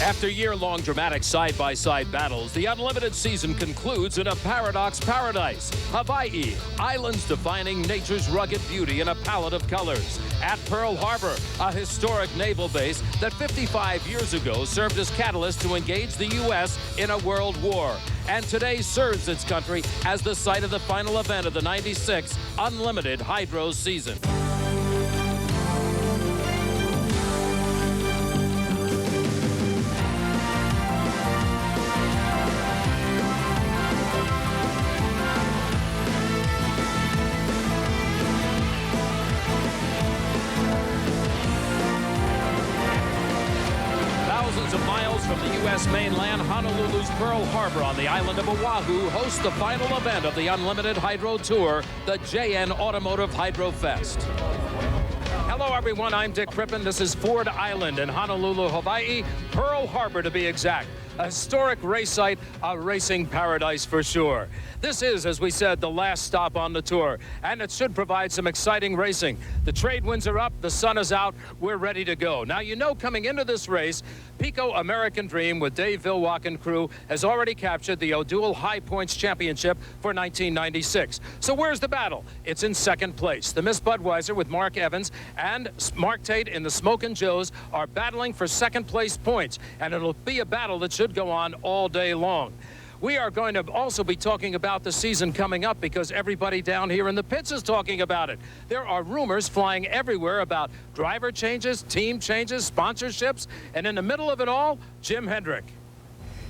After year-long dramatic side-by-side battles, the Unlimited season concludes in a paradox paradise, Hawaii, islands defining nature's rugged beauty in a palette of colors. At Pearl Harbor, a historic naval base that 55 years ago served as catalyst to engage the U.S. in a world war, and today serves its country as the site of the final event of the '96 Unlimited Hydro season. Thousands of miles from the U.S. mainland, Honolulu's Pearl Harbor on the island of Oahu hosts the final event of the Unlimited Hydro Tour, the JN Automotive Hydrofest. Hello, everyone. I'm Dick Crippen. This is Ford Island in Honolulu, Hawaii, Pearl Harbor to be exact. A historic race site, a racing paradise for sure. This is, as we said, the last stop on the tour, and it should provide some exciting racing. The trade winds are up, the sun is out, we're ready to go. Now, you know, coming into this race, Pico American Dream with Dave Villwock and crew has already captured the O'Dual High Points Championship for 1996. So where's the battle? It's in second place. The Miss Budweiser with Mark Evans and Mark Tate in the Smokin' Joes are battling for second place points, and it'll be a battle that should go on all day long. We are going to also be talking about the season coming up because everybody down here in the pits is talking about it. There are rumors flying everywhere about driver changes, team changes, sponsorships, and in the middle of it all, Jim Hendrick.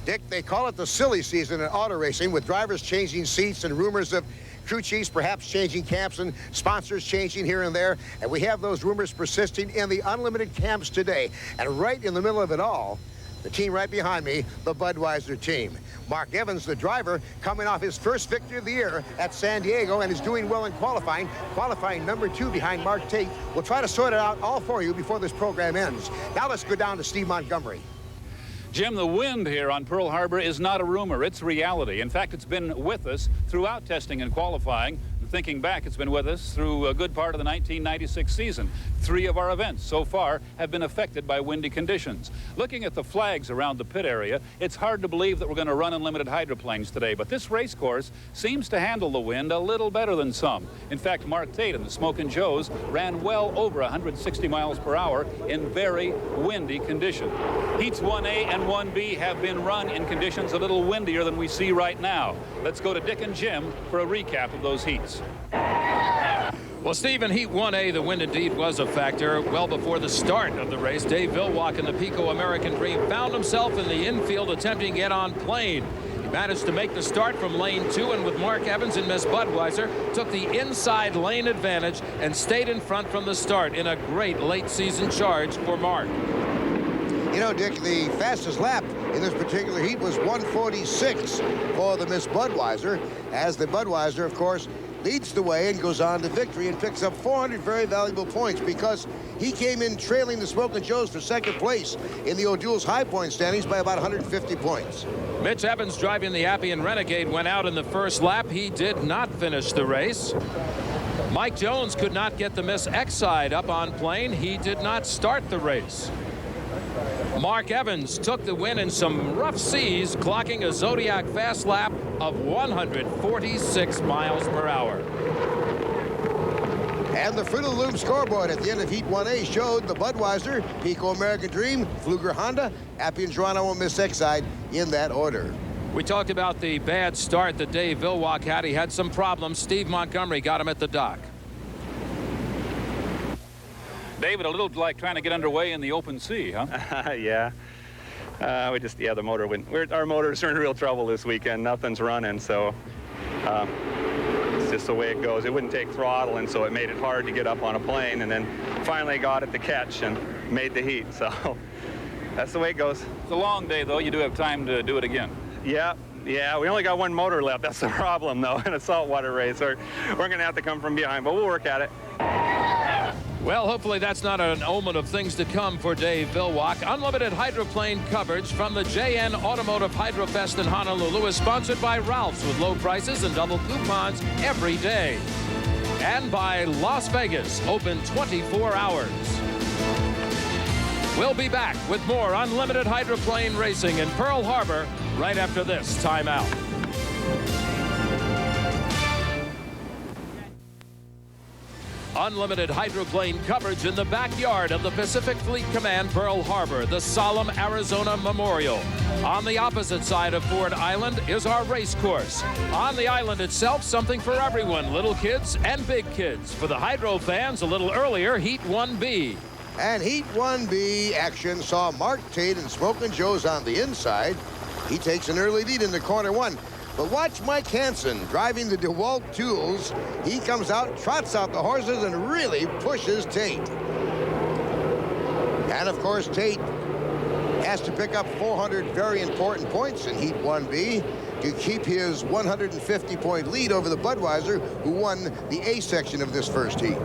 Dick, they call it the silly season in auto racing, with drivers changing seats and rumors of crew chiefs perhaps changing camps and sponsors changing here and there. And we have those rumors persisting in the Unlimited camps today. And right in the middle of it all, the team right behind me, the Budweiser team. Mark Evans, the driver, coming off his first victory of the year at San Diego and is doing well in qualifying. Qualifying number 2 behind Mark Tate. We'll try to sort it out all for you before this program ends. Now let's go down to Steve Montgomery. Jim, the wind here on Pearl Harbor is not a rumor, it's reality. In fact, it's been with us throughout testing and qualifying. Thinking back, it's been with us through a good part of the 1996 season. 3 of our events so far have been affected by windy conditions. Looking at the flags around the pit area, it's hard to believe that we're going to run unlimited hydroplanes today, but this race course seems to handle the wind a little better than some. In fact, Mark Tate and the Smokin' Joes ran well over 160 miles per hour in very windy conditions. Heats 1A and 1B have been run in conditions a little windier than we see right now. Let's go to Dick and Jim for a recap of those heats. Well, Steve, in Heat 1A, the wind indeed was a factor. Well before the start of the race, Dave Villwock in the Pico American Dream found himself in the infield attempting to get on plane. He managed to make the start from lane 2, and with Mark Evans and Miss Budweiser, took the inside lane advantage and stayed in front from the start in a great late season charge for Mark. You know, Dick, the fastest lap in this particular heat was 1:46 for the Miss Budweiser, as the Budweiser, of course, leads the way and goes on to victory and picks up 400 very valuable points because he came in trailing the Smokin' Joes for second place in the O'Dual's high point standings by about 150 points. Mitch Evans, driving the Appian Renegade, went out in the first lap. He did not finish the race. Mike Jones could not get the Miss Exide up on plane. He did not start the race. Mark Evans took the win in some rough seas, clocking a Zodiac fast lap of 146 miles per hour. And the Fruit of the Loom scoreboard at the end of Heat 1A showed the Budweiser, Pico American Dream, Fluger Honda, Appian Geronimo, Miss Exide in that order. We talked about the bad start that Dave Villwock had. He had some problems. Steve Montgomery got him at the dock. David, a little like trying to get underway in the open sea, huh? Yeah. The motor went. Our motors are in real trouble this weekend. Nothing's running, so it's just the way it goes. It wouldn't take throttle, and so it made it hard to get up on a plane, and then finally got it to catch and made the heat, so that's the way it goes. It's a long day, though. You do have time to do it again. Yeah, we only got 1 motor left. That's the problem, though, in a saltwater race. We're going to have to come from behind, but we'll work at it. Well, hopefully that's not an omen of things to come for Dave Villwock. Unlimited hydroplane coverage from the JN Automotive Hydrofest in Honolulu is sponsored by Ralph's with low prices and double coupons every day. And by Las Vegas, open 24 hours. We'll be back with more unlimited hydroplane racing in Pearl Harbor right after this timeout. Unlimited hydroplane coverage in the backyard of the Pacific Fleet Command Pearl Harbor, the solemn Arizona Memorial. On the opposite side of Ford Island is our race course. On the island itself, something for everyone, little kids and big kids. For the hydro fans, a little earlier, Heat 1B. And Heat 1B action saw Mark Tate and Smokin' Joe's on the inside. He takes an early lead into corner one. But watch Mike Hansen driving the DeWalt Tools. He comes out, trots out the horses, and really pushes Tate. And, of course, Tate has to pick up 400 very important points in Heat 1B to keep his 150-point lead over the Budweiser, who won the A section of this first heat.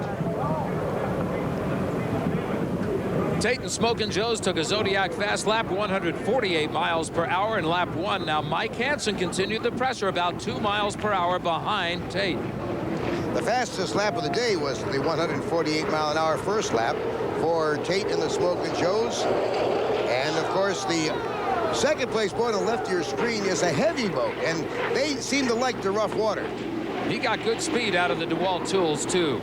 Tate and Smokin' Joe's took a Zodiac fast lap, 148 miles per hour in lap 1. Now Mike Hansen continued the pressure, about 2 miles per hour behind Tate. The fastest lap of the day was the 148-mile-an-hour first lap for Tate and the Smokin' Joe's. And, of course, the second place boat on the left of your screen is a heavy boat, and they seem to like the rough water. He got good speed out of the DeWalt Tools, too.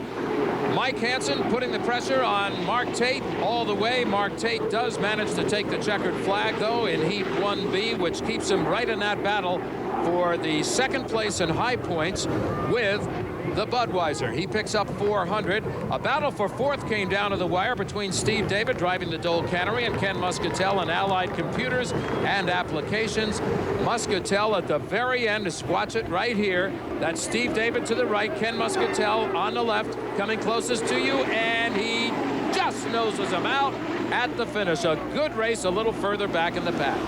Mike Hansen putting the pressure on Mark Tate all the way. Mark Tate does manage to take the checkered flag, though, in Heat 1B, which keeps him right in that battle for the second place in high points with the Budweiser. He picks up 400. A battle for fourth came down to the wire between Steve David driving the Dole Cannery and Ken Muscatel and Allied Computers and Applications. Muscatel at the very end, just watch it right here. That's Steve David to the right, Ken Muscatel on the left, coming closest to you, and he just noses him out at the finish. A good race a little further back in the pack.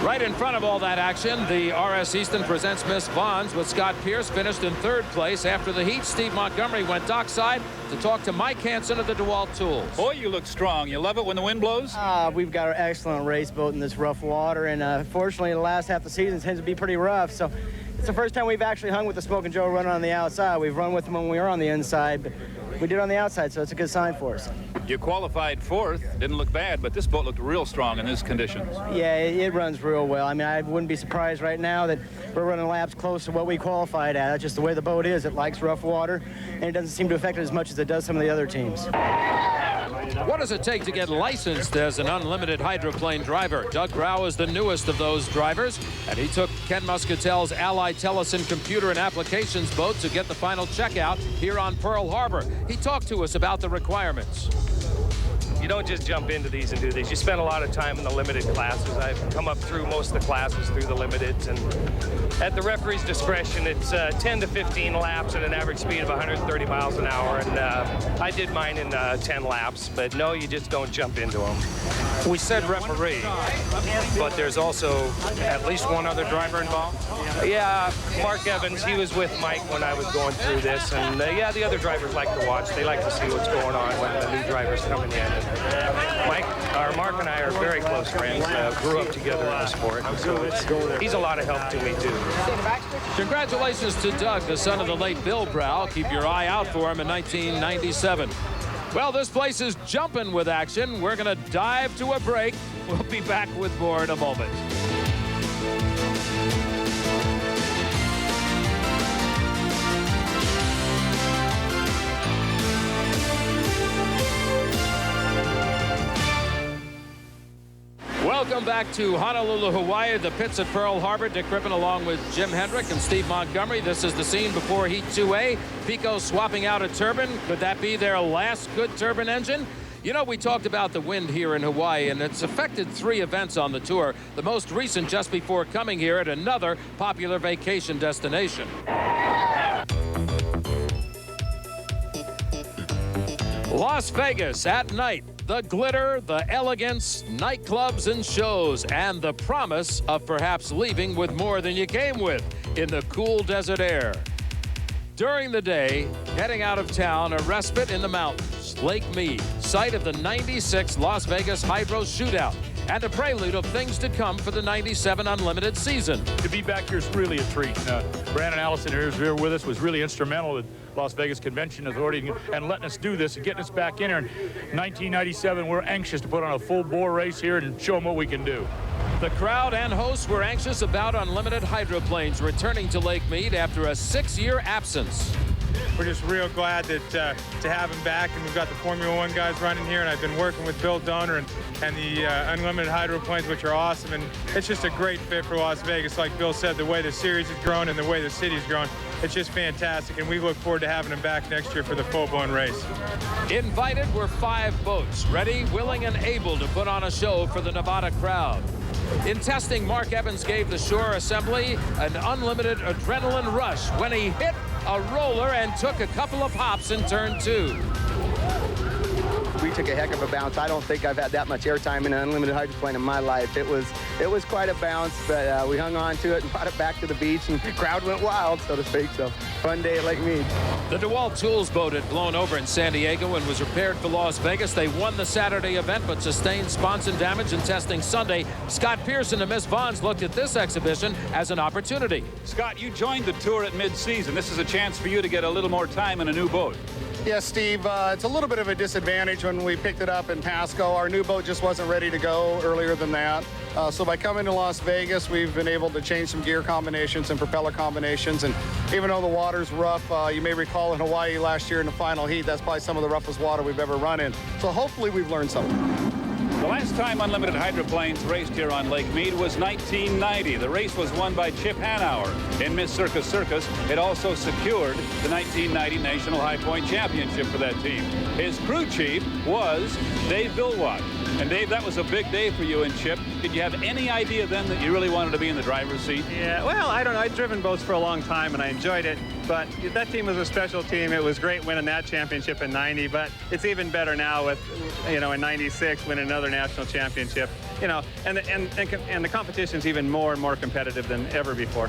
Right in front of all that action, the RS Easton presents Miss Bonds with Scott Pierce finished in third place. After the heat, Steve Montgomery went dockside to talk to Mike Hansen of the DeWalt Tools. Boy, you look strong. You love it when the wind blows? We've got an excellent race boat in this rough water, and fortunately the last half of the season tends to be pretty rough, so it's the first time we've actually hung with the Smokin' Joe running on the outside. We've run with them when we were on the inside, but we did on the outside, so it's a good sign for us. You qualified fourth. Didn't look bad, but this boat looked real strong in these conditions. Yeah, it runs real well. I mean, I wouldn't be surprised right now that we're running laps close to what we qualified at. That's just the way the boat is. It likes rough water, and it doesn't seem to affect it as much as it does some of the other teams. What does it take to get licensed as an unlimited hydroplane driver? Doug Grau is the newest of those drivers, and he took Ken Muscatel's Allied Telesin Computer and Applications boat to get the final checkout here on Pearl Harbor. He talked to us about the requirements. You don't just jump into these and do these. You spend a lot of time in the limited classes. I've come up through most of the classes through the limiteds, and at the referee's discretion, it's 10 to 15 laps at an average speed of 130 miles an hour, and I did mine in 10 laps, but no, you just don't jump into them. We said referee, but there's also at least one other driver involved? Yeah, Mark Evans, he was with Mike when I was going through this, and yeah, the other drivers like to watch. They like to see what's going on when the new driver's coming in. Mark and I are very close friends, grew up together in the sport, so he's a lot of help to me, too. Congratulations to Doug, the son of the late Bill Brow. Keep your eye out for him in 1997. Well, this place is jumping with action. We're going to dive to a break. We'll be back with more in a moment. Welcome back to Honolulu, Hawaii, the pits at Pearl Harbor. Dick Crippen along with Jim Hendrick and Steve Montgomery. This is the scene before Heat 2A. Pico swapping out a turbine. Could that be their last good turbine engine? You know, we talked about the wind here in Hawaii, and it's affected 3 events on the tour. The most recent just before coming here at another popular vacation destination. Las Vegas at night. The glitter, the elegance, nightclubs and shows, and the promise of perhaps leaving with more than you came with in the cool desert air. During the day, heading out of town, a respite in the mountains. Lake Mead, site of the '96 Las Vegas Hydro Shootout. and a prelude of things to come for the 97 Unlimited season. To be back here is really a treat. Brandon Allison here with us was really instrumental with Las Vegas Convention Authority and letting us do this and getting us back in here. In 1997, we're anxious to put on a full bore race here and show them what we can do. The crowd and hosts were anxious about unlimited hydroplanes returning to Lake Mead after a 6-year absence. We're just real glad that to have him back, and we've got the Formula One guys running here, and I've been working with Bill Donner and the unlimited hydroplanes, which are awesome, and it's just a great fit for Las Vegas. Like Bill said, the way the series has grown and the way the city's grown, it's just fantastic, and we look forward to having him back next year for the full-blown race. Invited were 5 boats, ready, willing, and able to put on a show for the Nevada crowd. In testing, Mark Evans gave the Shore Assembly an unlimited adrenaline rush when he hit a roller and took a couple of hops in turn 2. We took a heck of a bounce. I don't think I've had that much airtime in an unlimited hydroplane in my life. It was quite a bounce, but we hung on to it and brought it back to the beach, and the crowd went wild, so to speak. So fun day at Lake Mead. The DeWalt Tools boat had blown over in San Diego and was repaired for Las Vegas. They won the Saturday event but sustained sponson damage in testing Sunday. Scott Pearson and Miss Vons looked at this exhibition as an opportunity. Scott, you joined the tour at mid-season. This is a chance for you to get a little more time in a new boat. Yes, Steve, it's a little bit of a disadvantage when we picked it up in Pasco. Our new boat just wasn't ready to go earlier than that. So by coming to Las Vegas, we've been able to change some gear combinations and propeller combinations. And even though the water's rough, you may recall in Hawaii last year in the final heat, that's probably some of the roughest water we've ever run in. So hopefully we've learned something. The last time unlimited hydroplanes raced here on Lake Mead was 1990. The race was won by Chip Hanauer in Miss Circus Circus. It also secured the 1990 National High Point Championship for that team. His crew chief was Dave Bilwat. And Dave, that was a big day for you and Chip. Did you have any idea then that you really wanted to be in the driver's seat? Yeah, well, I don't know. I'd driven boats for a long time, and I enjoyed it. But that team was a special team. It was great winning that championship in 90, but it's even better now with, in 96, winning another national championship. And the competition's even more and more competitive than ever before.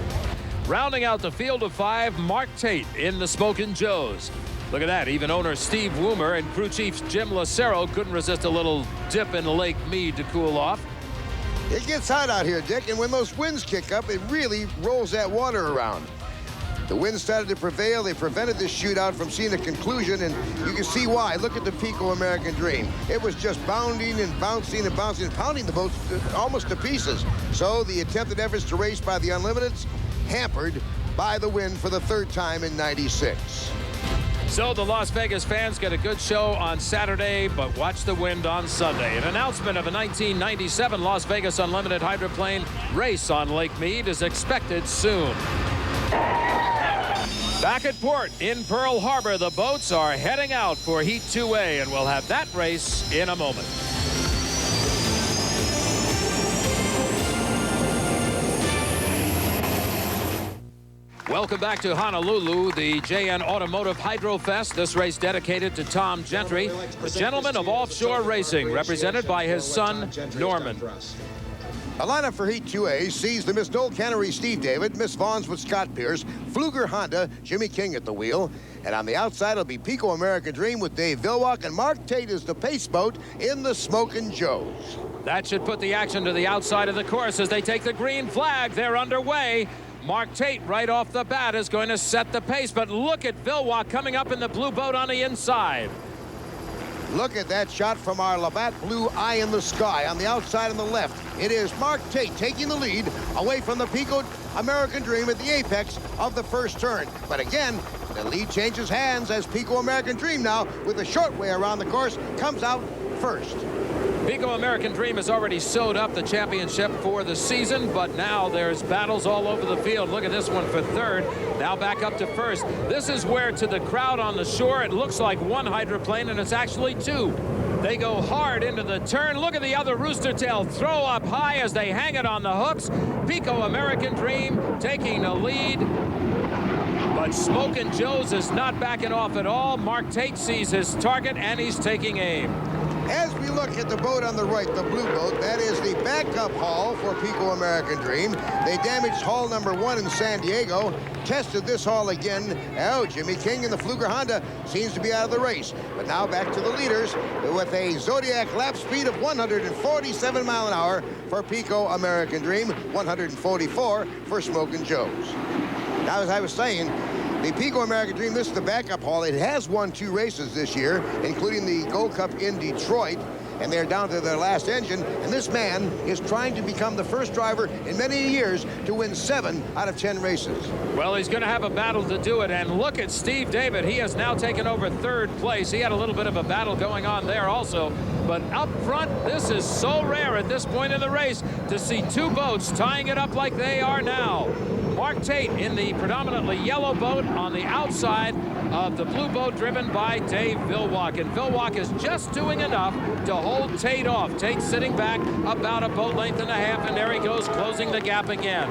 Rounding out the field of 5, Mark Tate in the Smokin' Joes. Look at that. Even owner Steve Woomer and crew chief Jim Lacero couldn't resist a little dip in Lake Mead to cool off. It gets hot out here, Dick, and when those winds kick up, it really rolls that water around. The winds started to prevail. They prevented this shootout from seeing a conclusion, and you can see why. Look at the Pico American Dream. It was just bounding and bouncing and bouncing and pounding the boats almost to pieces. So the attempted efforts to race by the Unlimiteds hampered by the wind for the 3rd time in 96. So the Las Vegas fans get a good show on Saturday, but watch the wind on Sunday. An announcement of a 1997 Las Vegas Unlimited Hydroplane race on Lake Mead is expected soon. Back at port in Pearl Harbor, the boats are heading out for Heat 2A, and we'll have that race in a moment. Welcome back to Honolulu, the JN Automotive Hydrofest. This race dedicated to Tom Gentry, the gentleman of offshore racing, represented by his son, Norman. A lineup for Heat 2A sees the Miss Noel Cannery, Steve David, Miss Vons with Scott Pierce, Fluger Honda, Jimmy King at the wheel. And on the outside, it'll be Pico American Dream with Dave Vilwalk, and Mark Tate is the pace boat in the Smokin' Joes. That should put the action to the outside of the course as they take the green flag. They're underway. Mark Tate right off the bat is going to set the pace, but look at Vilwalk coming up in the blue boat on the inside. Look at that shot from our Labatt Blue Eye in the Sky. On the outside on the left, it is Mark Tate taking the lead away from the Pico American Dream at the apex of the first turn. But again, the lead changes hands as Pico American Dream now, with a short way around the course, comes out first. Pico American Dream has already sewed up the championship for the season, but now there's battles all over the field. Look at this one for 3rd, now back up to 1st. This is where, to the crowd on the shore, it looks like 1 hydroplane, and it's actually 2. They go hard into the turn. Look at the other rooster tail throw up high as they hang it on the hooks. Pico American Dream taking the lead. But Smokin' Joes is not backing off at all. Mark Tate sees his target, and he's taking aim. As we look at the boat on the right, the blue boat, that is the backup hull for Pico American Dream. They damaged hull number 1 in San Diego, tested this hull again. Oh, Jimmy King in the Fluger Honda seems to be out of the race. But now back to the leaders with a Zodiac lap speed of 147 mile an hour for Pico American Dream, 144 for Smokin' Joe's. Now, as I was saying, the Pico American Dream, this is the backup hull. It has won 2 races this year, including the Gold Cup in Detroit, and they're down to their last engine. And this man is trying to become the first driver in many years to win 7 out of 10 races. Well, he's going to have a battle to do it. And look at Steve David. He has now taken over 3rd place. He had a little bit of a battle going on there also. But up front, this is so rare at this point in the race to see 2 boats tying it up like they are now. Mark Tate in the predominantly yellow boat on the outside of the blue boat driven by Dave Vilwalk. And Vilwalk is just doing enough to hold Tate off. Tate sitting back about a boat length and a half, and there he goes, closing the gap again.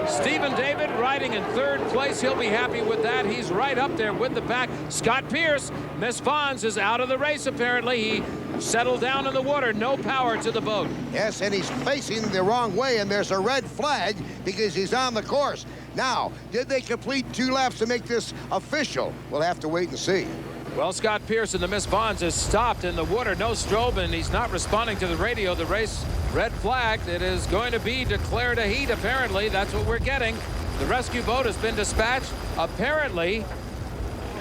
Stephen David riding in 3rd place. He'll be happy with that. He's right up there with the pack. Scott Pierce, Miss Vons is out of the race apparently. He settled down in the water. No power to the boat. Yes, and he's facing the wrong way, and there's a red flag because he's on the course. Now, did they complete 2 laps to make this official? We'll have to wait and see. Well, Scott Pierce and the Miss Vons is stopped in the water. No strobe, and he's not responding to the radio. The race red flagged. It is going to be declared a heat, apparently. That's what we're getting. The rescue boat has been dispatched. Apparently,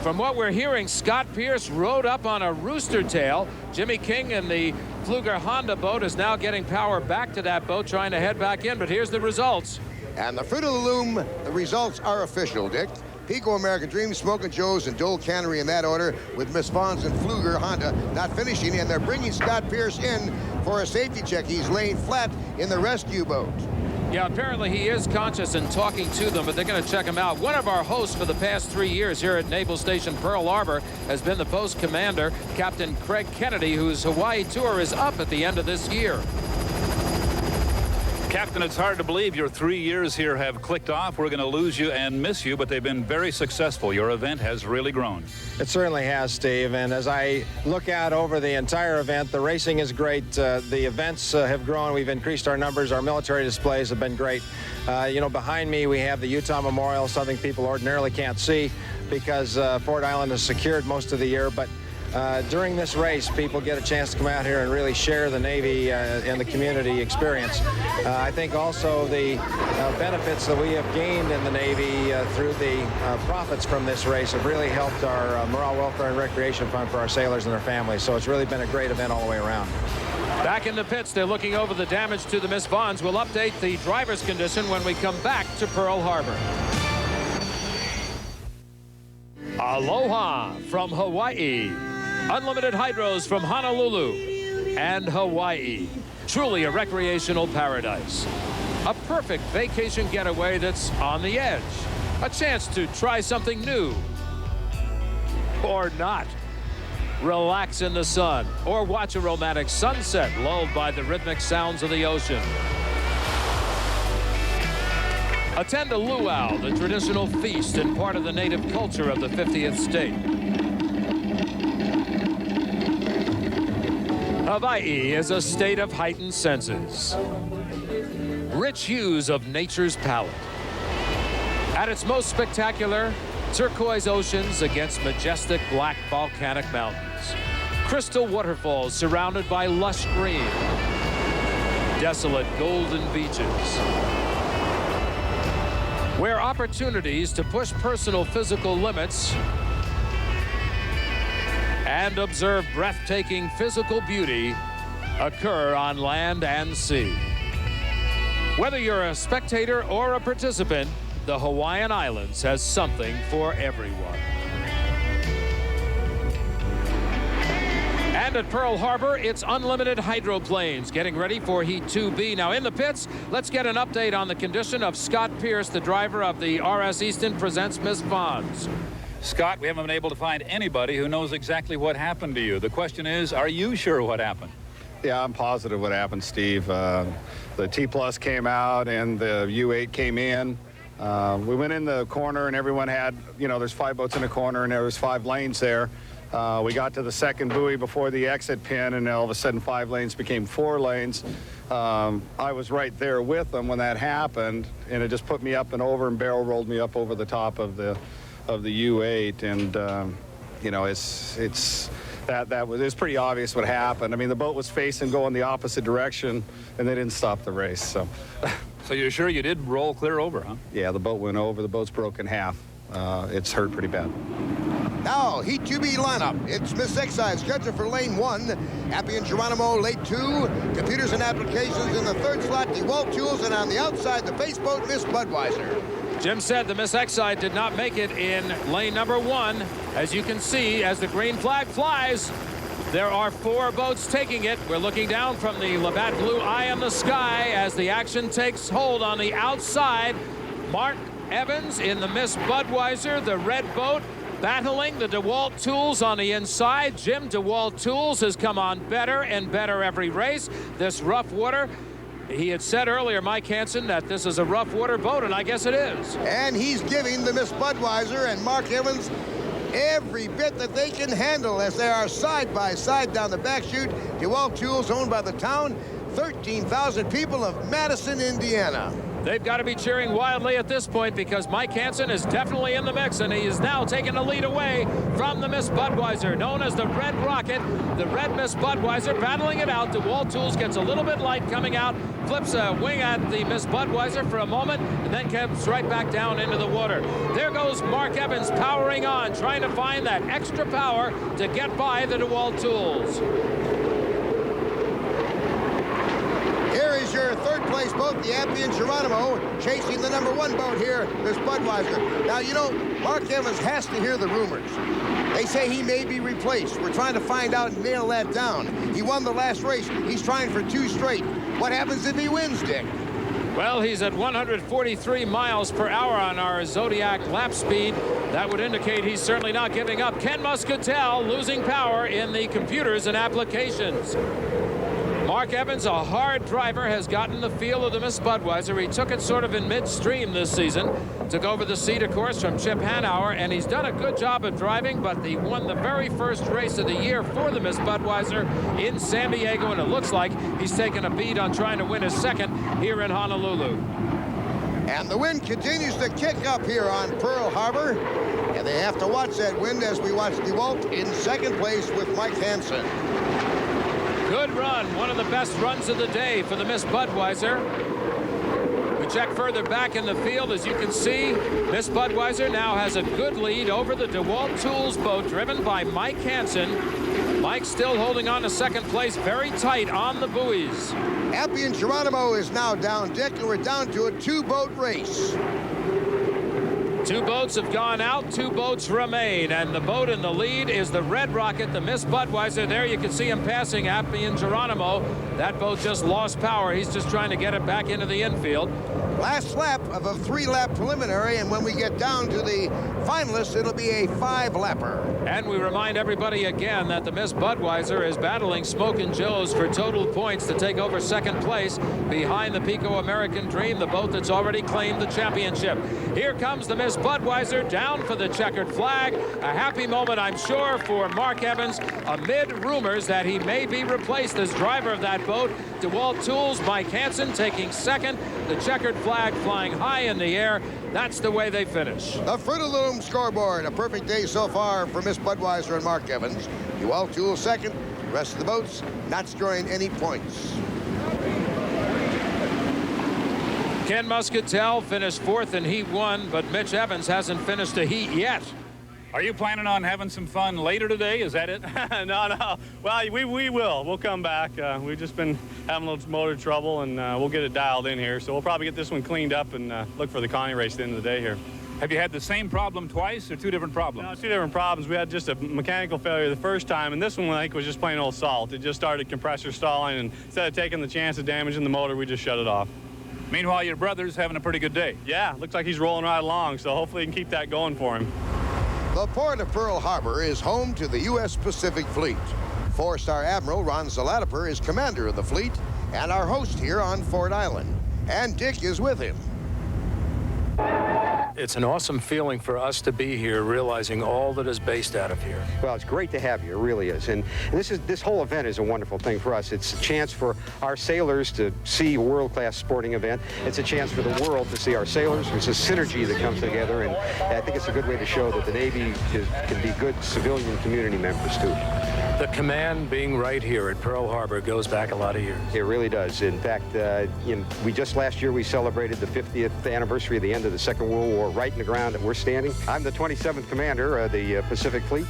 from what we're hearing, Scott Pierce rode up on a rooster tail. Jimmy King in the Fluger Honda boat is now getting power back to that boat, trying to head back in. But here's the results. And the Fruit of the Loom, the results are official, Dick. Pico American Dream, Smokin' Joe's, and Dole Cannery in that order, with Miss Vons and Fluger Honda not finishing, and they're bringing Scott Pierce in for a safety check. He's laying flat in the rescue boat. Yeah, apparently he is conscious and talking to them, but they're going to check him out. One of our hosts for the past 3 years here at Naval Station Pearl Harbor has been the post commander, Captain Craig Kennedy, whose Hawaii tour is up at the end of this year. Captain, it's hard to believe your 3 years here have clicked off. We're going to lose you and miss you, but they've been very successful. Your event has really grown. It certainly has, Steve. And as I look out over the entire event, the racing is great. The events have grown. We've increased our numbers. Our military displays have been great. You know, behind me we have the Utah Memorial, something people ordinarily can't see because Ford Island is secured most of the year. But during this race, people get a chance to come out here and really share the Navy and the community experience. I think also the benefits that we have gained in the Navy through the profits from this race have really helped our morale, welfare, and recreation fund for our sailors and their families. So it's really been a great event all the way around. Back in the pits, they're looking over the damage to the Miss Vons. We'll update the driver's condition when we come back to Pearl Harbor. Aloha from Hawaii. Unlimited hydros from Honolulu and Hawaii. Truly a recreational paradise. A perfect vacation getaway that's on the edge. A chance to try something new. Or not. Relax in the sun. Or watch a romantic sunset lulled by the rhythmic sounds of the ocean. Attend a luau, the traditional feast and part of the native culture of the 50th state. Hawaii is a state of heightened senses. Rich hues of nature's palette. At its most spectacular, turquoise oceans against majestic black volcanic mountains. Crystal waterfalls surrounded by lush green. Desolate golden beaches. Where opportunities to push personal physical limits and observe breathtaking physical beauty occur on land and sea. Whether you're a spectator or a participant, the Hawaiian Islands has something for everyone. And at Pearl Harbor, it's unlimited hydroplanes getting ready for Heat 2B. Now in the pits, let's get an update on the condition of Scott Pierce, the driver of the RS Easton Presents Miss Vons. Scott, we haven't been able to find anybody who knows exactly what happened to you. The question is, are you sure what happened? Yeah, I'm positive what happened, Steve. The T-Plus came out and the U8 came in. We went in the corner and everyone had, you know, there's 5 boats in the corner and there was 5 lanes there. We got to the second buoy before the exit pin, and all of a sudden 5 lanes became 4 lanes. I was right there with them when that happened, and it just put me up and over and barrel rolled me up over the top of the U8. And you know, it's pretty obvious what happened. I mean, the boat was facing going the opposite direction, and they didn't stop the race. So, So you're sure you did roll clear over, huh? yeah, the boat went over. The boat's broke in half. It's hurt pretty bad. Now, Heat 2B lineup. It's Miss Excise scheduled for lane 1. Appy and Geronimo, lane 2. Computers and applications in the 3rd slot. DeWalt Tools, and on the outside, the face boat, Miss Budweiser. Jim said the Miss Excite did not make it in lane number 1. As you can see, as the green flag flies, there are 4 boats taking it. We're looking down from the Labatt Blue Eye in the sky as the action takes hold on the outside. Mark Evans in the Miss Budweiser, the red boat, battling the DeWalt Tools on the inside. Jim, DeWalt Tools has come on better and better every race. This rough water, he had said earlier, Mike Hansen, that this is a rough water boat, and I guess it is. And he's giving the Miss Budweiser and Mark Evans every bit that they can handle as they are side by side down the back chute. DeWalt Tools, owned by the town, 13,000 people of Madison, Indiana. They've got to be cheering wildly at this point because Mike Hansen is definitely in the mix, and he is now taking the lead away from the Miss Budweiser, known as the Red Rocket. The Red Miss Budweiser battling it out. DeWalt Tools gets a little bit light coming out, flips a wing at the Miss Budweiser for a moment, and then comes right back down into the water. There goes Mark Evans powering on, trying to find that extra power to get by the DeWalt Tools. Here is your 3rd place boat, the Appy and Geronimo, chasing the number 1 boat here, Miss Budweiser. Now, you know, Mark Evans has to hear the rumors. They say he may be replaced. We're trying to find out and nail that down. He won the last race. He's trying for 2 straight. What happens if he wins, Dick? Well, he's at 143 miles per hour on our Zodiac lap speed. That would indicate he's certainly not giving up. Ken Muscatel losing power in the computers and applications. Mark Evans, a hard driver, has gotten the feel of the Miss Budweiser. He took it sort of in midstream this season. Took over the seat, of course, from Chip Hanauer, and he's done a good job of driving, but he won the very first race of the year for the Miss Budweiser in San Diego, and it looks like he's taken a beat on trying to win his 2nd here in Honolulu. And the wind continues to kick up here on Pearl Harbor, and they have to watch that wind as we watch DeWalt in 2nd place with Mike Hansen. Good run, one of the best runs of the day for the Miss Budweiser. We check further back in the field. As you can see, Miss Budweiser now has a good lead over the DeWalt Tools boat driven by Mike Hansen. Mike still holding on to 2nd place, very tight on the buoys. Appy and Geronimo is now down, Dick, and we're down to a 2-boat race. 2 boats have gone out, 2 boats remain, and the boat in the lead is the Red Rocket, the Miss Budweiser. There you can see him passing Appy and Geronimo. That boat just lost power. He's just trying to get it back into the infield. Last lap of a 3-lap preliminary, and when we get down to the finalists, it'll be a 5-lapper. And we remind everybody again that the Miss Budweiser is battling Smokin' Joe's for total points to take over 2nd place behind the Pico American Dream, the boat that's already claimed the championship. Here comes the Miss Budweiser down for the checkered flag. A happy moment, I'm sure, for Mark Evans amid rumors that he may be replaced as driver of that boat. DeWalt Tools, Mike Hansen taking 2nd. The checkered flag flying high in the air. That's the way they finish. The Fruit of the Loom scoreboard. A perfect day so far for Miss Budweiser and Mark Evans. DeWalt Tools 2nd. The rest of the boats not scoring any points. Ken Muscatel finished 4th in Heat 1, but Mitch Evans hasn't finished a heat yet. Are you planning on having some fun later today? Is that it? No. Well, we will. We'll come back. We've just been having a little motor trouble, and we'll get it dialed in here. So we'll probably get this one cleaned up and look for the Connie race at the end of the day here. Have you had the same problem twice or 2 different problems? No, 2 different problems. We had just a mechanical failure the first time, and this one, I think, was just plain old salt. It just started compressor stalling, and instead of taking the chance of damaging the motor, we just shut it off. Meanwhile, your brother's having a pretty good day. Yeah, looks like he's rolling right along, so hopefully he can keep that going for him. The port of Pearl Harbor is home to the U.S. Pacific Fleet. 4-star Admiral Ron Zalatiper is commander of the fleet and our host here on Ford Island. And Dick is with him. It's an awesome feeling for us to be here, realizing all that is based out of here. Well, it's great to have you. It really is. And this whole event is a wonderful thing for us. It's a chance for our sailors to see a world-class sporting event. It's a chance for the world to see our sailors. There's a synergy that comes together, and I think it's a good way to show that the Navy can be good civilian community members, too. The command being right here at Pearl Harbor goes back a lot of years. It really does. In fact, last year we celebrated the 50th anniversary of the end of the Second World War right in the ground that we're standing. I'm the 27th commander of the Pacific Fleet.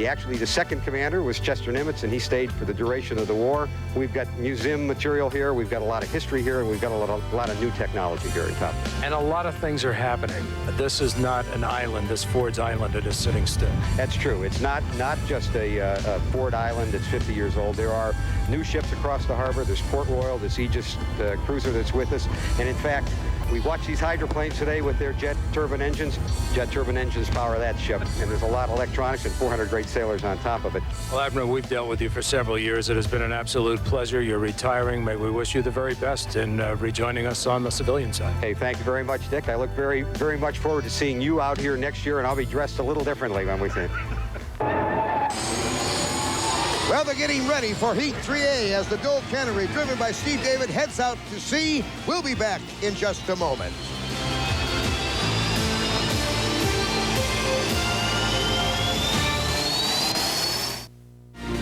Actually, the second commander was Chester Nimitz, and he stayed for the duration of the war. We've got museum material here. We've got a lot of history here, and we've got a lot of new technology here on top. And a lot of things are happening. This is not an island. This Ford's Island, it is sitting still. That's true. It's not just a Ford Island that's 50 years old. There are new ships across the harbor. There's Port Royal, this Aegis cruiser that's with us. And in fact, we watch these hydroplanes today with their jet turbine engines. Jet turbine engines power that ship. And there's a lot of electronics and 400 great sailors on top of it. Well, Admiral, we've dealt with you for several years. It has been an absolute pleasure. You're retiring. May we wish you the very best in rejoining us on the civilian side. Hey, thank you very much, Dick. I look very, very much forward to seeing you out here next year, and I'll be dressed a little differently when we see. Well, they're getting ready for Heat 3A as the Dole Cannery, driven by Steve David, heads out to sea. We'll be back in just a moment.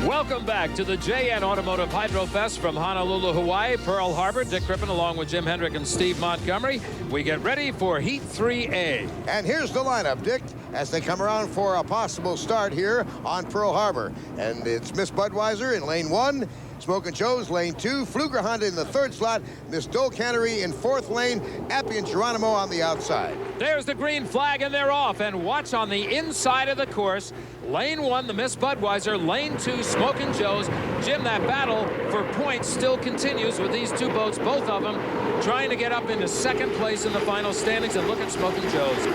Welcome back to the JN Automotive Hydrofest from Honolulu, Hawaii, Pearl Harbor. Dick Crippen along with Jim Hendrick and Steve Montgomery. We get ready for Heat 3A. And here's the lineup, Dick, as they come around for a possible start here on Pearl Harbor. And it's Miss Budweiser in lane 1, Smokin' Joe's lane 2, Fluger Honda in the 3rd slot, Miss Dole Cannery in 4th lane, Appy and Geronimo on the outside. There's the green flag, and they're off. And watch on the inside of the course. Lane 1, the Miss Budweiser. Lane 2, Smokin' Joe's. Jim, that battle for points still continues with these two boats, both of them trying to get up into 2nd place in the final standings. And look at Smokin' Joe's.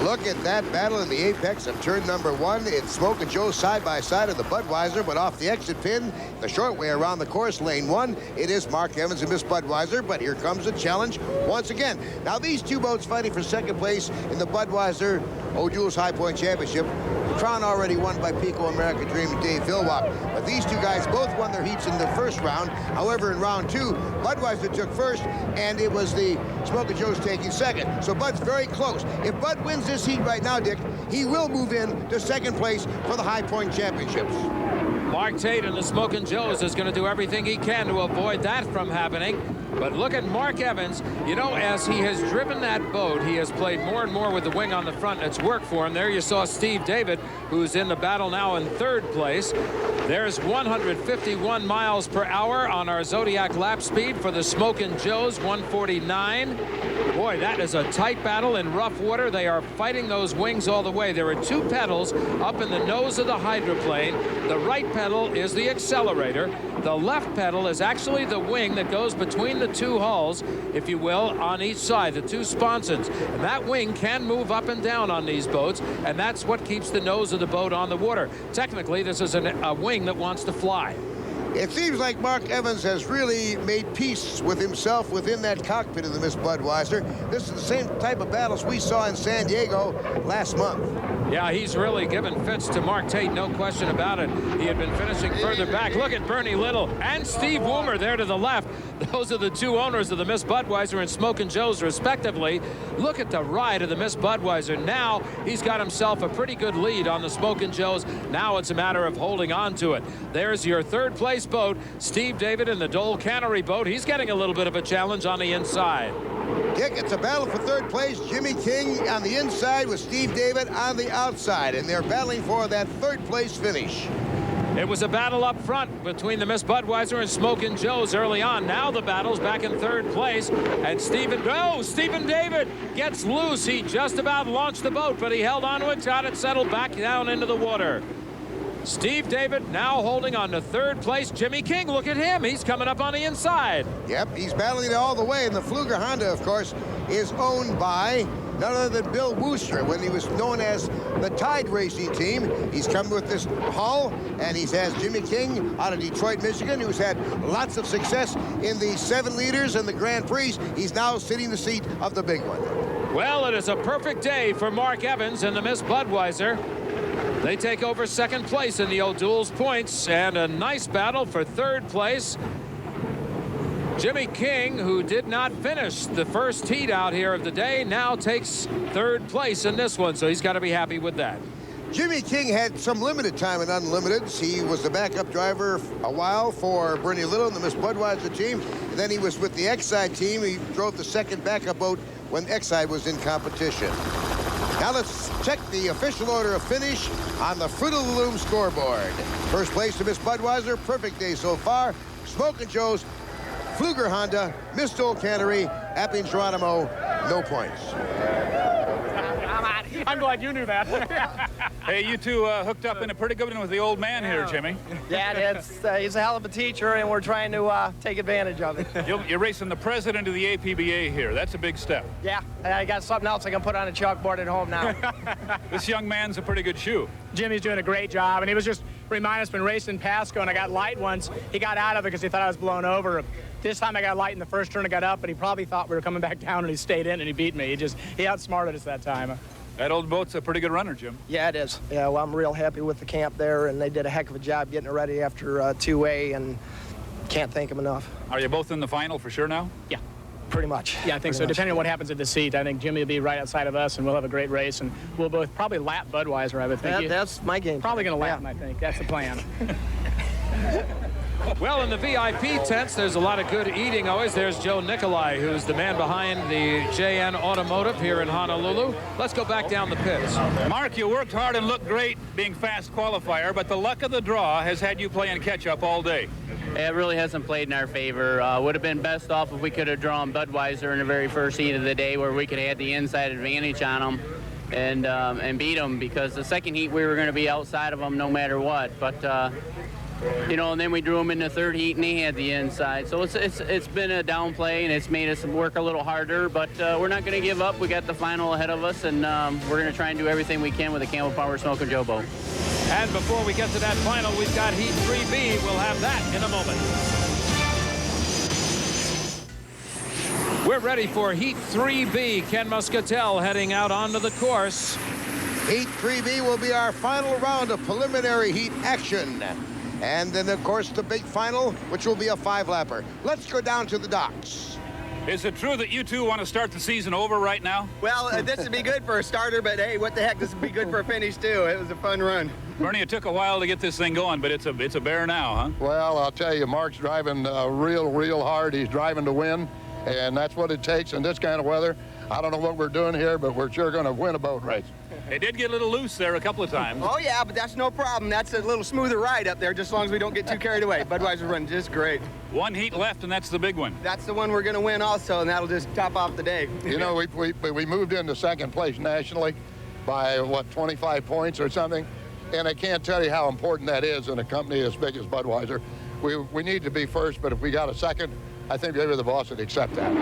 Look at that battle in the apex of turn number 1. It's Smokin' Joe side by side of the Budweiser, but off the exit pin, the short way around the course, lane 1, it is Mark Evans and Miss Budweiser, but here comes the challenge once again. Now, these two boats fighting for 2nd place in the Budweiser O'Jules High Point Championship. Crown already won by Pico America Dream and Dave Vilwalk. But these two guys both won their heats in the 1st round. However, in round 2, Budweiser took 1st, and it was the Smokin' Joe's taking 2nd. So Bud's very close. If Bud wins this heat right now, Dick, he will move in to 2nd place for the High Point Championships. Mark Tate and the Smokin' Joe's is going to do everything he can to avoid that from happening. But look at Mark Evans. You know, as he has driven that boat, he has played more and more with the wing on the front. It's worked for him. There you saw Steve David, who's in the battle now in 3rd place. There's 151 miles per hour on our Zodiac lap speed for the Smokin' Joe's, 149. Boy, that is a tight battle in rough water. They are fighting those wings all the way. There are 2 pedals up in the nose of the hydroplane. The right pedal is the accelerator. The left pedal is actually the wing that goes between the 2 hulls, if you will, on each side, the 2 sponsons. And that wing can move up and down on these boats, and that's what keeps the nose of the boat on the water. Technically, this is a wing that wants to fly. It seems like Mark Evans has really made peace with himself within that cockpit of the Miss Budweiser. This is the same type of battles we saw in San Diego last month. Yeah, he's really given fits to Mark Tate, no question about it. He had been finishing further back. Look at Bernie Little and Steve Woomer there to the left. Those are the 2 owners of the Miss Budweiser and Smokin' Joe's, respectively. Look at the ride of the Miss Budweiser. Now he's got himself a pretty good lead on the Smokin' Joe's. Now it's a matter of holding on to it. There's your 3rd place boat, Steve David in the Dole Cannery boat. He's getting a little bit of a challenge on the inside. Dick, it's a battle for 3rd place. Jimmy King on the inside with Steve David on the outside, and they're battling for that 3rd place finish. It was a battle up front between the Miss Budweiser and Smokin' Joe's early on. Now the battle's back in 3rd place, and Stephen David gets loose. He just about launched the boat, but he held on to it, got it settled back down into the water. Steve David now holding on to 3rd place. Jimmy King, look at him. He's coming up on the inside. Yep, he's battling it all the way. And the Fluger Honda, of course, is owned by none other than Bill Wooster when he was known as the Tide Racing Team. He's come with this hull, and he has Jimmy King out of Detroit, Michigan, who's had lots of success in the 7 liters and the Grand Prix. He's now sitting in the seat of the big one. Well, it is a perfect day for Mark Evans and the Miss Budweiser. They take over second place in the O'Doul's points, and a nice battle for third place. Jimmy King, who did not finish the first heat out here of the day, now takes third place in this one, so he's got to be happy with that. Jimmy King had some limited time in Unlimiteds. He was the backup driver a while for Bernie Little and the Miss Budweiser team. And then he was with the Exide team. He drove the second backup boat when Exide was in competition. Now let's check the official order of finish on the Fruit of the Loom scoreboard. First place to Miss Budweiser, perfect day so far. Smokin' Joe's, Fluger Honda, Miss Dole Cannery, Apping Geronimo, no points. I'm glad you knew that. Hey, you two hooked up in a pretty good one with the old man here, Jimmy. Yeah, he's a hell of a teacher, and we're trying to take advantage of it. You're racing the president of the APBA here. That's a big step. Yeah, I got something else I can put on a chalkboard at home now. This young man's a pretty good shoe. Jimmy's doing a great job, and he was just reminding us when racing Pasco, and I got light once. He got out of it because he thought I was blown over. This time I got light in the first turn, I got up, and he probably thought we were coming back down, and he stayed in, and he beat me. He outsmarted us that time. That old boat's a pretty good runner, Jim. Yeah, it is. Yeah, well, I'm real happy with the camp there, and they did a heck of a job getting it ready after 2A, and can't thank them enough. Are you both in the final for sure now? Yeah. Pretty much. Yeah, I think so. Depending on what happens at the seat, I think Jimmy will be right outside of us, and we'll have a great race, and we'll both probably lap Budweiser, I would think. That's my game. Probably going to lap him, I think. That's the plan. Well, in the VIP tents, there's a lot of good eating always. There's Joe Nicolai, who's the man behind the JN Automotive here in Honolulu. Let's go back down the pits. Mark, you worked hard and looked great being fast qualifier, but the luck of the draw has had you playing catch-up all day. It really hasn't played in our favor. Would have been best off if we could have drawn Budweiser in the very first heat of the day, where we could have had the inside advantage on them and beat them, because the second heat we were going to be outside of them no matter what. But you know, and then we drew them in the third heat, and they had the inside. So it's been a down play, and it's made us work a little harder. But we're not going to give up. We got the final ahead of us, and we're going to try and do everything we can with the Camel Power Smokin' Joe boat. And before we get to that final, we've got Heat 3B. We'll have that in a moment. We're ready for Heat 3B. Ken Muscatel heading out onto the course. Heat 3B will be our final round of preliminary heat action. And then, of course, the big final, which will be a 5-lapper. Let's go down to the docks. Is it true that you two want to start the season over right now? Well, this would be good for a starter, but hey, what the heck, this would be good for a finish, too. It was a fun run. Bernie, it took a while to get this thing going, but it's a bear now, huh? Well, I'll tell you, Mark's driving real hard. He's driving to win, and that's what it takes in this kind of weather. I don't know what we're doing here, but we're sure going to win a boat race. It did get a little loose there a couple of times. Oh, yeah, but that's no problem. That's a little smoother ride up there, just as long as we don't get too carried away. Budweiser running just great. One heat left, and that's the big one. That's the one we're going to win also, and that'll just top off the day. You know, we moved into second place nationally by, what, 25 points or something? And I can't tell you how important that is in a company as big as Budweiser. We need to be first, but if we got a second, I think maybe the boss would accept that.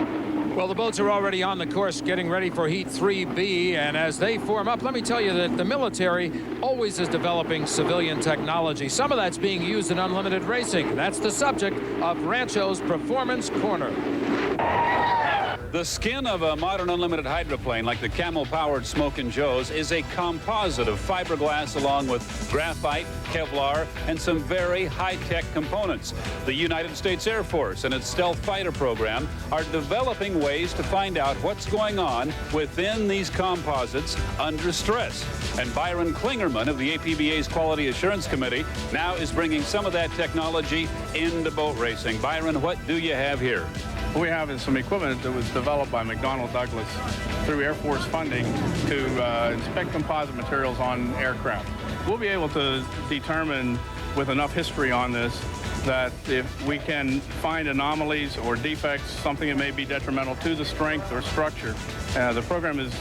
Well, the boats are already on the course getting ready for Heat 3B, and as they form up, let me tell you that the military always is developing civilian technology. Some of that's being used in unlimited racing. That's the subject of Rancho's Performance Corner. The skin of a modern unlimited hydroplane, like the camel-powered Smokin' Joe's, is a composite of fiberglass along with graphite, Kevlar, and some very high-tech components. The United States Air Force and its stealth fighter program are developing ways to find out what's going on within these composites under stress. And Byron Klingerman of the APBA's Quality Assurance Committee now is bringing some of that technology into boat racing. Byron, what do you have here? What we have is some equipment that was developed by McDonnell Douglas through Air Force funding to inspect composite materials on aircraft. We'll be able to determine with enough history on this that if we can find anomalies or defects, something that may be detrimental to the strength or structure. The program is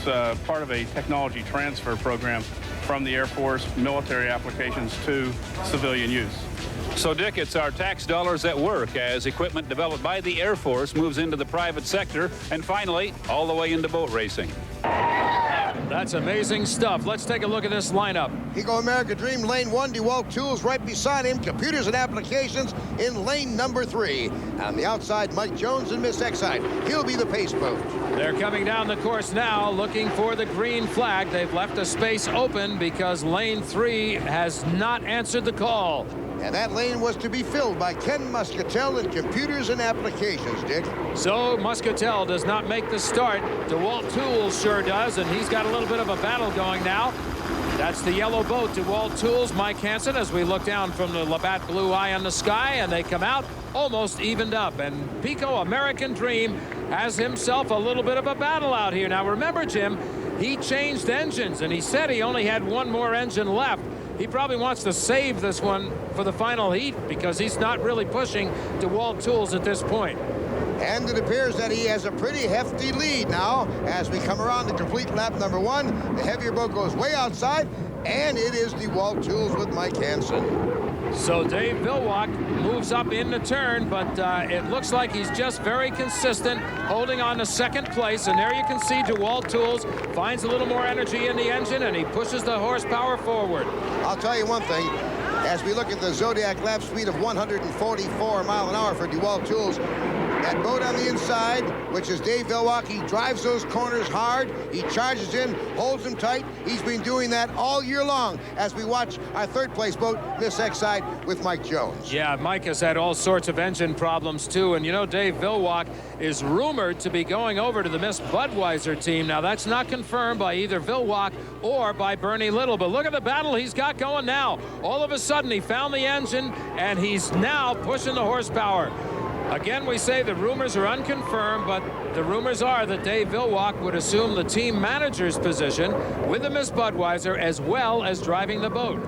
part of a technology transfer program from the Air Force military applications to civilian use. So, Dick, it's our tax dollars at work as equipment developed by the Air Force moves into the private sector and finally all the way into boat racing. That's amazing stuff. Let's take a look at this lineup. Pico American Dream, lane 1, DeWalt Tools right beside him, Computers and Applications in lane number 3. On the outside, Mike Jones and Miss Excite. He'll be the pace boat. They're coming down the course now, looking for the green flag. They've left a space open because lane 3 has not answered the call. And that lane was to be filled by Ken Muscatel in Computers and Applications, Dick. So Muscatel does not make the start. DeWalt Tools sure does, and he's got a little bit of a battle going now. That's the yellow boat, DeWalt Tools, Mike Hansen, as we look down from the Labatt blue eye in the sky, and they come out almost evened up. And Pico American Dream has himself a little bit of a battle out here. Now remember, Jim, he changed engines, and he said he only had one more engine left. He probably wants to save this one for the final heat because he's not really pushing DeWalt Tools at this point. And it appears that he has a pretty hefty lead now as we come around to complete lap number 1. The heavier boat goes way outside, and it is DeWalt Tools with Mike Hansen. So Dave Vilwalk moves up in the turn, but it looks like he's just very consistent, holding on to second place. And there you can see DeWalt Tools finds a little more energy in the engine, and he pushes the horsepower forward. I'll tell you one thing. As we look at the Zodiac lap speed of 144 mile an hour for DeWalt Tools, that boat on the inside, which is Dave Vilwalk, he drives those corners hard. He charges in, holds them tight. He's been doing that all year long as we watch our third place boat, Miss Excite, with Mike Jones. Yeah, Mike has had all sorts of engine problems too. And you know, Dave Vilwalk is rumored to be going over to the Miss Budweiser team. Now that's not confirmed by either Vilwalk or by Bernie Little, but look at the battle he's got going now. All of a sudden he found the engine and he's now pushing the horsepower. Again, we say the rumors are unconfirmed, but the rumors are that Dave Vilwalk would assume the team manager's position with the Miss Budweiser as well as driving the boat.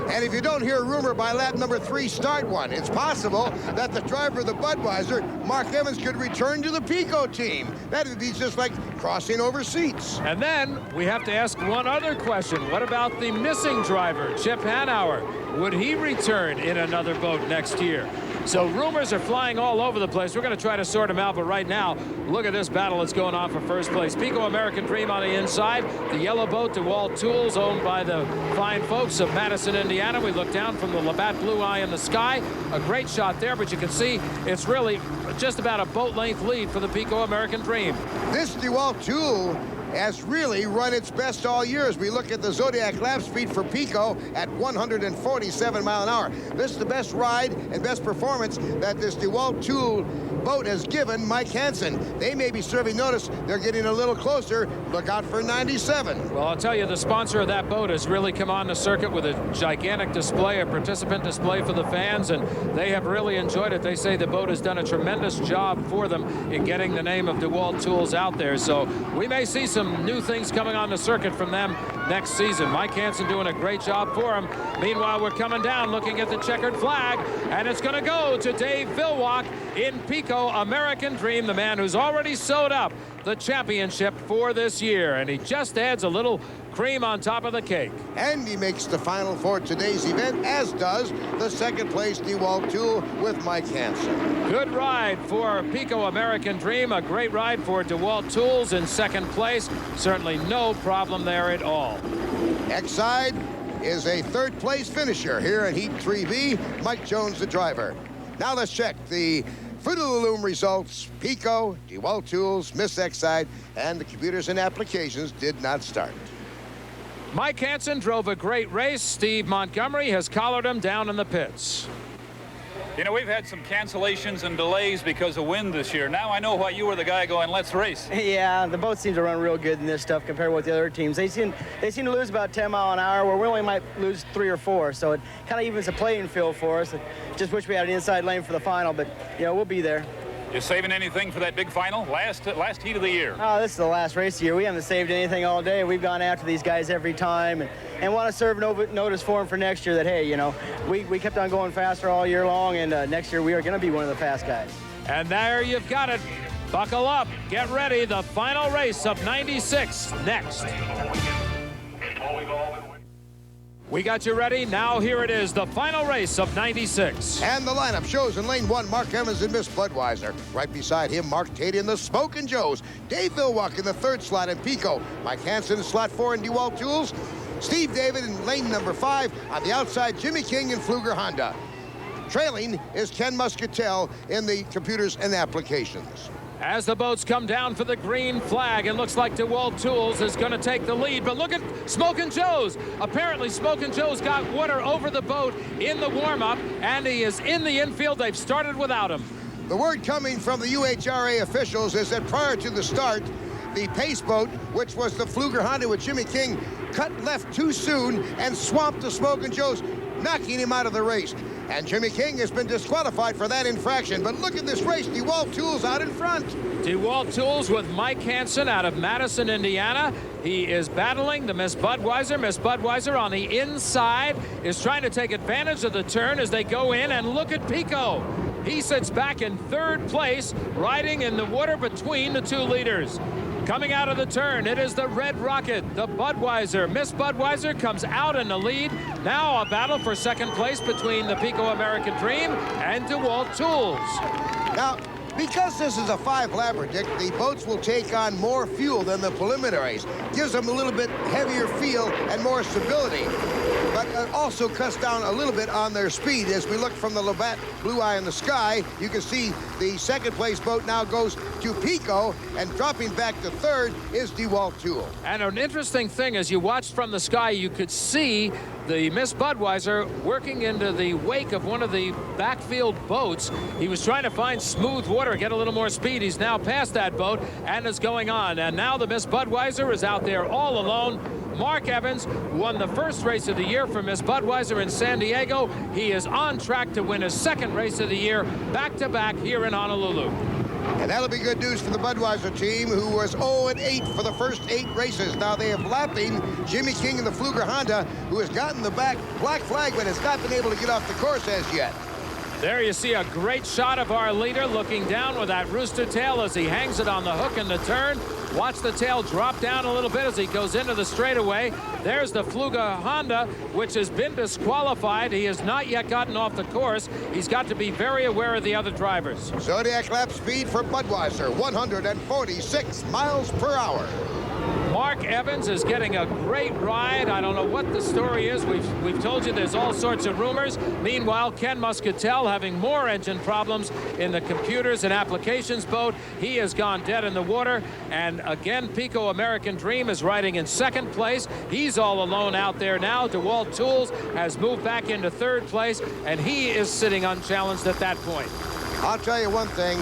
And if you don't hear a rumor by lap number 3, start one. It's possible that the driver of the Budweiser, Mark Evans, could return to the Pico team. That would be just like crossing over seats. And then we have to ask one other question. What about the missing driver, Chip Hanauer? Would he return in another boat next year? So rumors are flying all over the place. We're going to try to sort them out, but right now, look at this battle that's going on for first place. Pico American Dream on the inside. The yellow boat, DeWalt Tools, owned by the fine folks of Madison, Indiana. We look down from the Labatt blue eye in the sky. A great shot there, but you can see it's really just about a boat length lead for the Pico American Dream. This DeWalt Tool has really run its best all year as we look at the Zodiac lap speed for Pico at 147 mile an hour. This is the best ride and best performance that this DeWalt Tool boat has given Mike Hansen. They may be serving notice. They're getting a little closer. Look out for 97. Well, I'll tell you, the sponsor of that boat has really come on the circuit with a gigantic display, a participant display for the fans, and they have really enjoyed it. They say the boat has done a tremendous job for them in getting the name of DeWalt Tools out there. So we may see some new things coming on the circuit from them next season. Mike Hansen doing a great job for him. Meanwhile, we're coming down looking at the checkered flag, and it's going to go to Dave Vilwalk in Pico American Dream, the man who's already sewed up the championship for this year, and he just adds a little cream on top of the cake. And he makes the final for today's event, as does the second place DeWalt Tool with Mike Hansen. Good ride for Pico American Dream, a great ride for DeWalt Tools in second place. Certainly no problem there at all. Exide is a third place finisher here in Heat 3B. Mike Jones, the driver. Now let's check the Fruit of the Loom results. Pico, DeWalt Tools, Miss Exide, and the Computers and Applications did not start. Mike Hansen drove a great race. Steve Montgomery has collared him down in the pits. You know, we've had some cancellations and delays because of wind this year. Now I know why you were the guy going, let's race. Yeah, the boat seems to run real good in this stuff compared with the other teams. They seem to lose about 10 mile an hour, where we only might lose 3 or 4. So it kind of evens the playing field for us. Just wish we had an inside lane for the final, but, you know, we'll be there. You saving anything for that big final? Last heat of the year. Oh, this is the last race of the year. We haven't saved anything all day. We've gone after these guys every time and want to serve notice for them for next year that, hey, you know, we kept on going faster all year long, and next year we are going to be one of the fast guys. And there you've got it. Buckle up. Get ready. The final race of 96 next. We got you ready. Now here it is, the final race of 96. And the lineup shows in lane 1, Mark Evans and Miss Budweiser. Right beside him, Mark Tate in the Smokin' Joes. Dave Vilwalk in the 3rd slot in Pico. Mike Hansen in slot 4 in DeWalt Tools. Steve David in lane number 5. On the outside, Jimmy King in Pfluger Honda. Trailing is Ken Muscatel in the computers and applications. As the boats come down for the green flag, it looks like DeWalt Tools is going to take the lead. But look at Smokin' Joe's. Apparently, Smokin' Joe's got water over the boat in the warm-up, and he is in the infield. They've started without him. The word coming from the UHRA officials is that prior to the start, the pace boat, which was the Pfluger Honda with Jimmy King, cut left too soon and swamped the Smokin' Joe's, knocking him out of the race. And Jimmy King has been disqualified for that infraction. But look at this race. DeWalt Tools out in front. DeWalt Tools with Mike Hansen out of Madison, Indiana. He is battling the Miss Budweiser. Miss Budweiser on the inside is trying to take advantage of the turn as they go in. And look at Pico. He sits back in 3rd place, riding in the water between the 2 leaders. Coming out of the turn, it is the Red Rocket, the Budweiser. Miss Budweiser comes out in the lead. Now a battle for 2nd place between the Pico American Dream and DeWalt Tools. Now, because this is a 5-lap predict, the boats will take on more fuel than the preliminaries. Gives them a little bit heavier feel and more stability. But also cuts down a little bit on their speed. As we look from the Labatt Blue Eye in the sky, you can see the 2nd place boat now goes to Pico, and dropping back to 3rd is DeWalt Tool. And an interesting thing, as you watched from the sky, you could see the Miss Budweiser working into the wake of one of the backfield boats. He was trying to find smooth water, get a little more speed. He's now past that boat and is going on. And now the Miss Budweiser is out there all alone. Mark Evans won the 1st race of the year for Miss Budweiser in San Diego. He is on track to win his 2nd race of the year, back-to-back here in Honolulu. And that'll be good news for the Budweiser team, who was 0-8 for the first 8 races. Now they have lapping Jimmy King in the Pfluger Honda, who has gotten the black flag, but has not been able to get off the course as yet. There you see a great shot of our leader looking down with that rooster tail as he hangs it on the hook in the turn. Watch the tail drop down a little bit as he goes into the straightaway. There's the Pfluger Honda, which has been disqualified. He has not yet gotten off the course. He's got to be very aware of the other drivers. Zodiac lap speed for Budweiser, 146 miles per hour. Mark Evans is getting a great ride. I don't know what the story is. We've told you there's all sorts of rumors. Meanwhile, Ken Muscatel having more engine problems in the computers and applications boat. He has gone dead in the water. And again, Pico American Dream is riding in 2nd place. He's all alone out there now. DeWalt Tools has moved back into 3rd place, and he is sitting unchallenged at that point. I'll tell you one thing.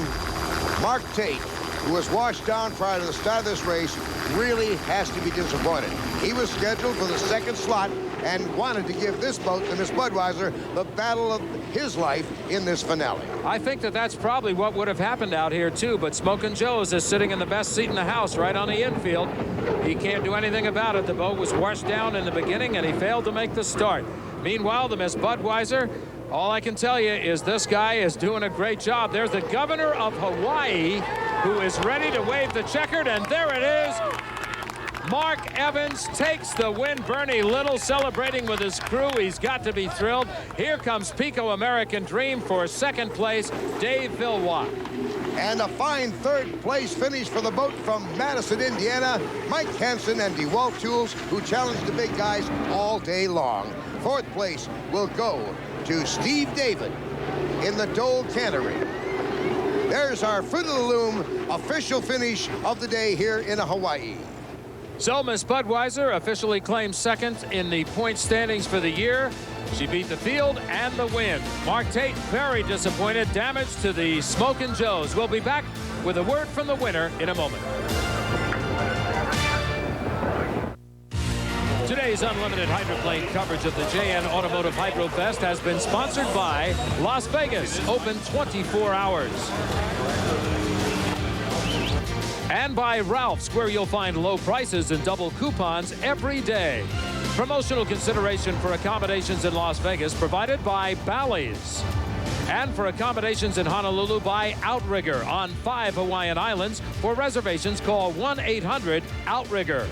Mark Tate, who was washed down prior to the start of this race, really has to be disappointed. He was scheduled for the 2nd slot and wanted to give this boat to Miss Budweiser the battle of his life in this finale. I think that's probably what would have happened out here too, but Smokin' Joe's is sitting in the best seat in the house right on the infield. He can't do anything about it. The boat was washed down in the beginning and he failed to make the start. Meanwhile, the Miss Budweiser, all I can tell you is this guy is doing a great job. There's the governor of Hawaii, who is ready to wave the checkered, and there it is. Mark Evans takes the win. Bernie Little celebrating with his crew. He's got to be thrilled. Here comes Pico American Dream for 2nd place, Dave Vilwalk. And a fine 3rd place finish for the boat from Madison, Indiana, Mike Hansen and DeWalt Tools, who challenged the big guys all day long. 4th place will go to Steve David in the Dole Cannery. There's our Fruit of the Loom official finish of the day here in Hawaii. So Miss Budweiser officially claims 2nd in the point standings for the year. She beat the field and the win. Mark Tate very disappointed. Damage to the Smokin' Joe's. We'll be back with a word from the winner in a moment. Today's unlimited hydroplane coverage of the JN Automotive Hydrofest has been sponsored by Las Vegas, open 24 hours. And by Ralph's, where you'll find low prices and double coupons every day. Promotional consideration for accommodations in Las Vegas provided by Bally's. And for accommodations in Honolulu by Outrigger on 5 Hawaiian Islands. For reservations, call 1-800-OUTRIGGER.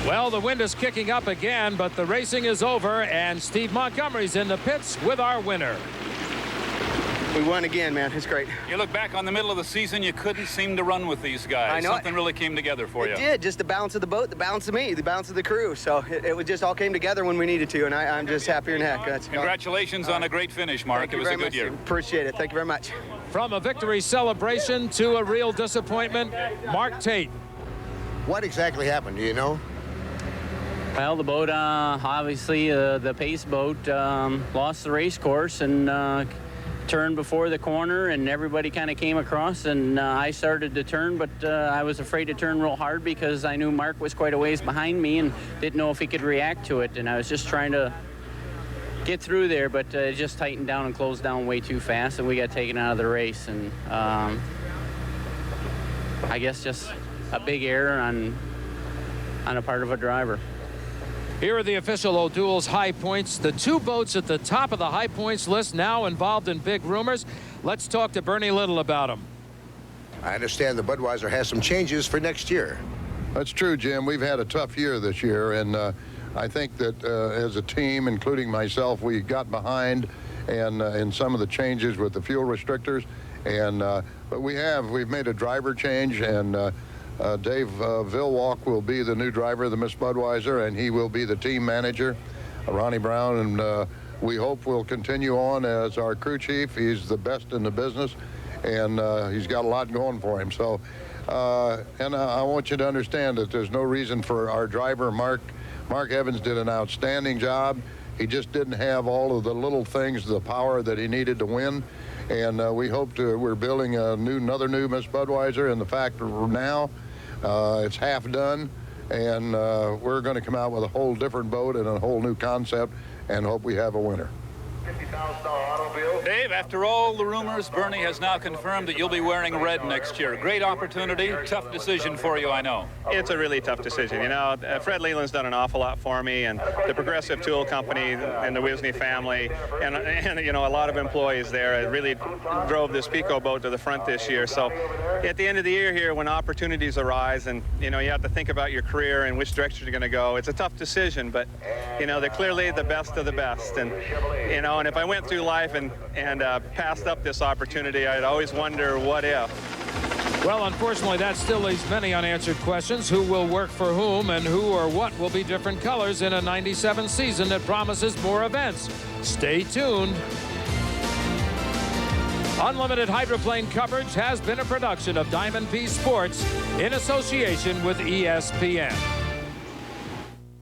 Well, the wind is kicking up again, but the racing is over, and Steve Montgomery's in the pits with our winner. We won again, man. It's great. You look back on the middle of the season, you couldn't seem to run with these guys. I know. Something really came together for you. It did. Just the balance of the boat, the balance of me, the balance of the crew. So it just all came together when we needed to, and I'm just happier than heck. Congratulations on a great finish, Mark. It was a good year. Appreciate it. Thank you very much. From a victory celebration to a real disappointment, Mark Tate. What exactly happened? Do you know? Well, the boat, obviously, the pace boat lost the race course and turned before the corner, and everybody kind of came across, and I started to turn, but I was afraid to turn real hard because I knew Mark was quite a ways behind me and didn't know if he could react to it, and I was just trying to get through there, but it just tightened down and closed down way too fast, and we got taken out of the race, and I guess just a big error on a part of a driver. Here are the official O'Doul's high points. The two boats at the top of the high points list now involved in big rumors. Let's talk to Bernie Little about them. I understand the Budweiser has some changes for next year. That's true, Jim. We've had a tough year this year, and I think that as a team, including myself, we got behind and in some of the changes with the fuel restrictors. And but we've made a driver change, and Dave Vilwalk will be the new driver of the Miss Budweiser, and he will be the team manager. Ronnie Brown, and we hope will continue on as our crew chief. He's the best in the business, and he's got a lot going for him. So, and I want you to understand that there's no reason for our driver, Mark Evans, did an outstanding job. He just didn't have all of the little things, the power that he needed to win. And we hope we're building another new Miss Budweiser, and the fact now it's half done, and we're going to come out with a whole different boat and a whole new concept, and hope we have a winner. Dave, after all the rumors, Bernie has now confirmed that you'll be wearing red next year. Great opportunity, tough decision for you, I know. It's a really tough decision. You know, Fred Leland's done an awful lot for me, and the Progressive Tool Company and the Wisney family, and you know, a lot of employees there really drove this Pico boat to the front this year. So at the end of the year here, when opportunities arise and, you know, you have to think about your career and which direction you're going to go, it's a tough decision, but, you know, they're clearly the best of the best. And, you know, and if I went through life and passed up this opportunity, I'd always wonder what if. Well, unfortunately, that still leaves many unanswered questions. Who will work for whom, and who or what will be different colors in a 97 season that promises more events? Stay tuned. Unlimited hydroplane coverage has been a production of Diamond P Sports in association with ESPN.